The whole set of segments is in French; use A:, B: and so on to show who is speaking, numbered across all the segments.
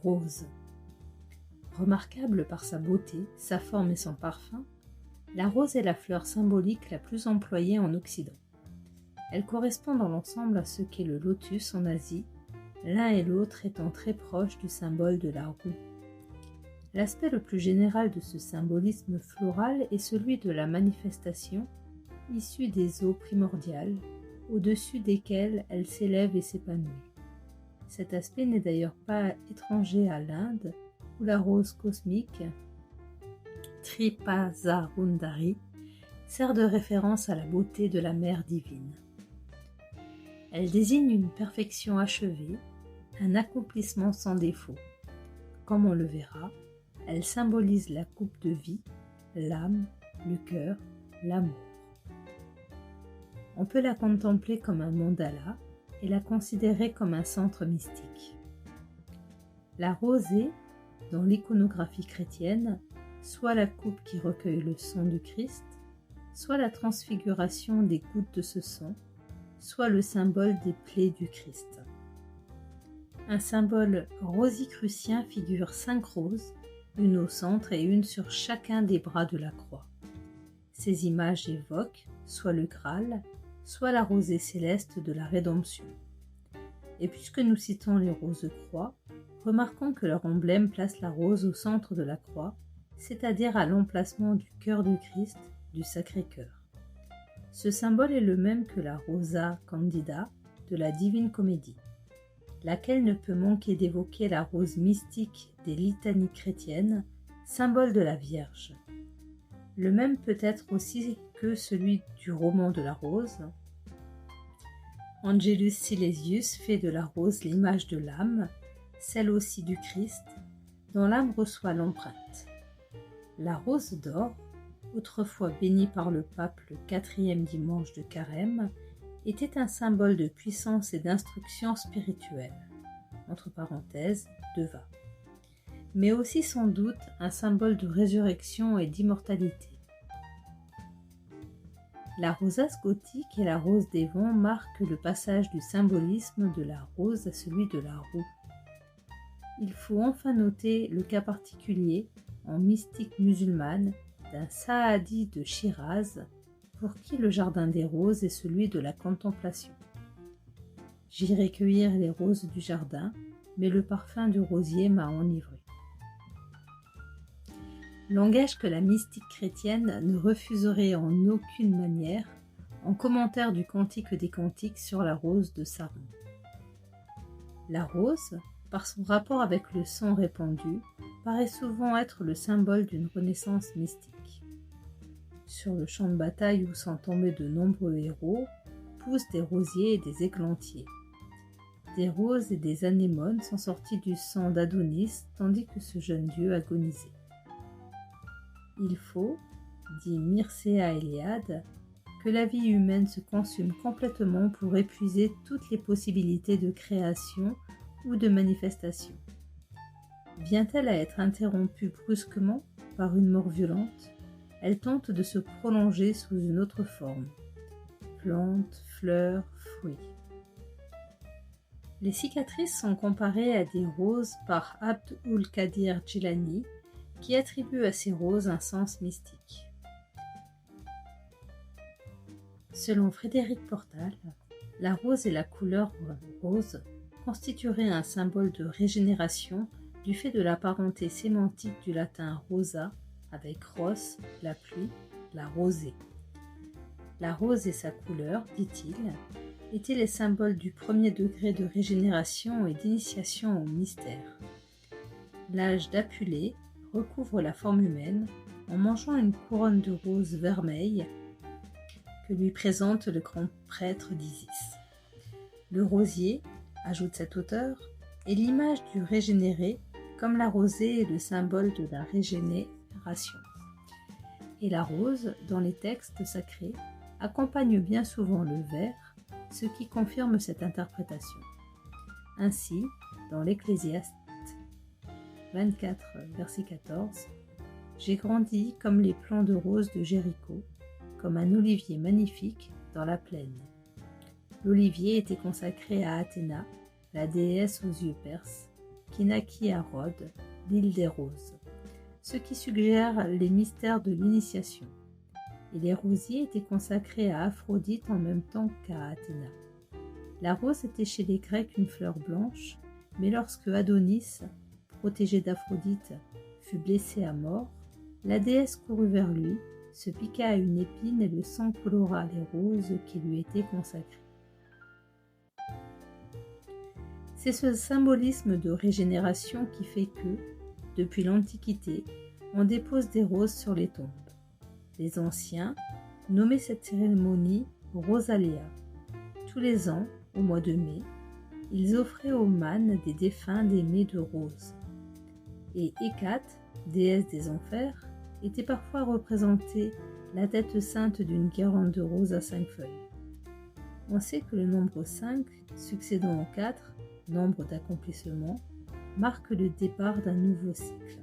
A: rose. Remarquable par sa beauté, sa forme et son parfum, la rose est la fleur symbolique la plus employée en Occident. Elle correspond dans l'ensemble à ce qu'est le lotus en Asie, l'un et l'autre étant très proches du symbole de la roue. L'aspect le plus général de ce symbolisme floral est celui de la manifestation, issue des eaux primordiales, au-dessus desquelles elle s'élève et s'épanouit. Cet aspect n'est d'ailleurs pas étranger à l'Inde, où la rose cosmique, Tripasarundari, sert de référence à la beauté de la mère divine. Elle désigne une perfection achevée, un accomplissement sans défaut. Comme on le verra, elle symbolise la coupe de vie, l'âme, le cœur, l'amour. On peut la contempler comme un mandala et la considérer comme un centre mystique. La rose est, dans l'iconographie chrétienne, soit la coupe qui recueille le sang du Christ, soit la transfiguration des gouttes de ce sang, soit le symbole des plaies du Christ. Un symbole rosicrucien figure 5 roses, une au centre et une sur chacun des bras de la croix. Ces images évoquent soit le Graal, soit la rosée céleste de la rédemption. Et puisque nous citons les roses-croix, remarquons que leur emblème place la rose au centre de la croix, c'est-à-dire à l'emplacement du cœur du Christ, du Sacré-Cœur. Ce symbole est le même que la Rosa Candida de la Divine Comédie, laquelle ne peut manquer d'évoquer la rose mystique des litanies chrétiennes, symbole de la Vierge. Le même peut être aussi que celui du roman de la rose. Angelus Silesius fait de la rose l'image de l'âme, celle aussi du Christ, dont l'âme reçoit l'empreinte. La rose d'or, autrefois bénie par le pape le 4e dimanche de Carême, était un symbole de puissance et d'instruction spirituelle, entre parenthèses, Deva, mais aussi sans doute un symbole de résurrection et d'immortalité. La rosace gothique et la rose des vents marquent le passage du symbolisme de la rose à celui de la roue. Il faut enfin noter le cas particulier, en mystique musulmane, d'un Saadi de Shiraz, pour qui le jardin des roses est celui de la contemplation. J'irai cueillir les roses du jardin, mais le parfum du rosier m'a enivré. Langage que la mystique chrétienne ne refuserait en aucune manière, en commentaire du Cantique des Cantiques sur la rose de Saron. La rose, par son rapport avec le sang répandu, paraît souvent être le symbole d'une renaissance mystique. Sur le champ de bataille où sont tombés de nombreux héros, poussent des rosiers et des églantiers. Des roses et des anémones sont sortis du sang d'Adonis, tandis que ce jeune dieu agonisait. Il faut, dit Mircea Eliade, que la vie humaine se consume complètement pour épuiser toutes les possibilités de création ou de manifestation. Vient-elle à être interrompue brusquement par une mort violente, elle tente de se prolonger sous une autre forme. Plantes, fleurs, fruits. Les cicatrices sont comparées à des roses par Abd ul-Qadir Jilani, qui attribue à ces roses un sens mystique. Selon Frédéric Portal, la rose et la couleur rose constitueraient un symbole de régénération du fait de la parenté sémantique du latin rosa avec ros, la pluie, la rosée. La rose et sa couleur, dit-il, étaient les symboles du premier degré de régénération et d'initiation au mystère. L'âge d'Apulée recouvre la forme humaine en mangeant une couronne de roses vermeilles que lui présente le grand prêtre d'Isis. Le rosier, ajoute cet auteur, est l'image du régénéré, comme la rosée est le symbole de la régénération. Et la rose, dans les textes sacrés, accompagne bien souvent le vert, ce qui confirme cette interprétation. Ainsi, dans l'Ecclésiaste 24, verset 14, « J'ai grandi comme les plants de roses de Jéricho, comme un olivier magnifique dans la plaine. » L'olivier était consacré à Athéna, la déesse aux yeux perses, qui naquit à Rhodes, l'île des roses, ce qui suggère les mystères de l'initiation. Et les rosiers étaient consacrés à Aphrodite en même temps qu'à Athéna. La rose était chez les Grecs une fleur blanche, mais lorsque Adonis, protégé d'Aphrodite, fut blessé à mort, la déesse courut vers lui, se piqua à une épine et le sang colora les roses qui lui étaient consacrées. C'est ce symbolisme de régénération qui fait que, depuis l'Antiquité, on dépose des roses sur les tombes. Les anciens nommaient cette cérémonie Rosalia. Tous les ans, au mois de mai, ils offraient aux mânes des défunts des mets de roses. Et Hécate, déesse des enfers, était parfois représentée la tête sainte d'une guirlande de roses à 5 feuilles. On sait que le nombre 5, succédant au 4, nombre d'accomplissement, marque le départ d'un nouveau cycle.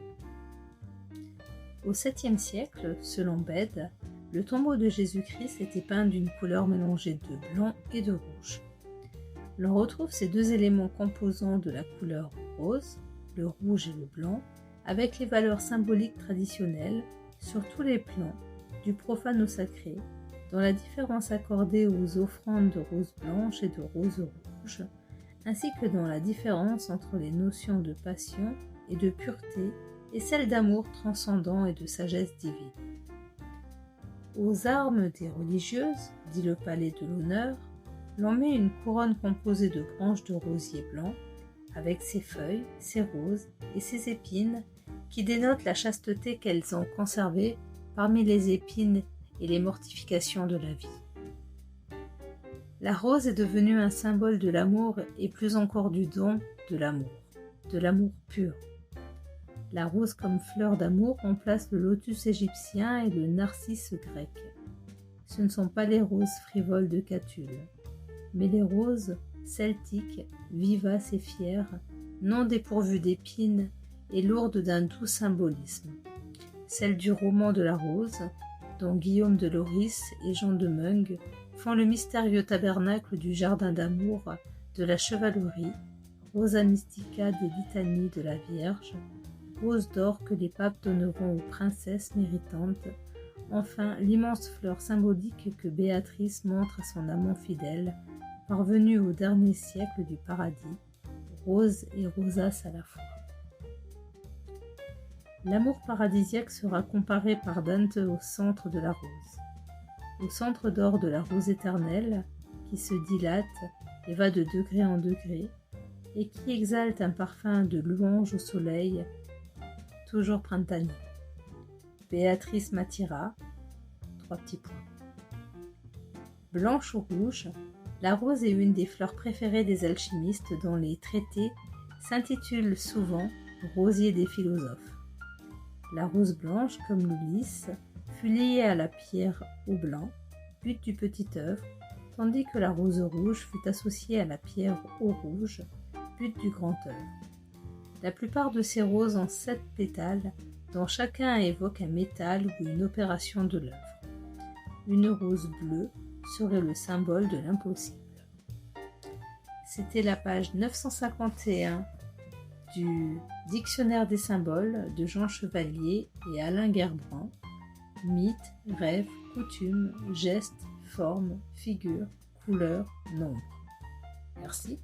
A: Au 7e siècle, selon Bède, le tombeau de Jésus-Christ était peint d'une couleur mélangée de blanc et de rouge. L'on retrouve ces deux éléments composants de la couleur rose, le rouge et le blanc, avec les valeurs symboliques traditionnelles sur tous les plans, du profane au sacré, dans la différence accordée aux offrandes de roses blanches et de roses rouges, ainsi que dans la différence entre les notions de passion et de pureté et celle d'amour transcendant et de sagesse divine. Aux armes des religieuses, dit le palais de l'honneur, l'on met une couronne composée de branches de rosier blanc, avec ses feuilles, ses roses et ses épines, qui dénotent la chasteté qu'elles ont conservée parmi les épines et les mortifications de la vie. La rose est devenue un symbole de l'amour et plus encore du don de l'amour pur. La rose comme fleur d'amour remplace le lotus égyptien et le narcisse grec. Ce ne sont pas les roses frivoles de Catulle, mais les roses celtiques, vivaces et fières, non dépourvues d'épines et lourdes d'un doux symbolisme. Celles du roman de la rose, dont Guillaume de Loris et Jean de Meung font le mystérieux tabernacle du jardin d'amour, de la chevalerie, Rosa Mystica des litanies de la Vierge, rose d'or que les papes donneront aux princesses méritantes, enfin l'immense fleur symbolique que Béatrice montre à son amant fidèle, parvenu au dernier siècle du paradis, rose et rosace à la fois. L'amour paradisiaque sera comparé par Dante au centre de la rose, au centre d'or de la rose éternelle qui se dilate et va de degré en degré et qui exalte un parfum de louange au soleil, toujours printanier. Béatrice m'attira, 3 petits points. Blanche ou rouge, la rose est une des fleurs préférées des alchimistes dont les traités s'intitulent souvent « Rosier des philosophes ». La rose blanche, comme le lys, fut liée à la pierre au blanc, but du petit œuvre, tandis que la rose rouge fut associée à la pierre au rouge, but du grand œuvre. La plupart de ces roses ont 7 pétales, dont chacun évoque un métal ou une opération de l'œuvre. Une rose bleue serait le symbole de l'impossible. C'était la page 951 du Dictionnaire des symboles de Jean Chevalier et Alain Gerbrand. Mythe, rêve, coutume, geste, forme, figure, couleur, nombre. Merci.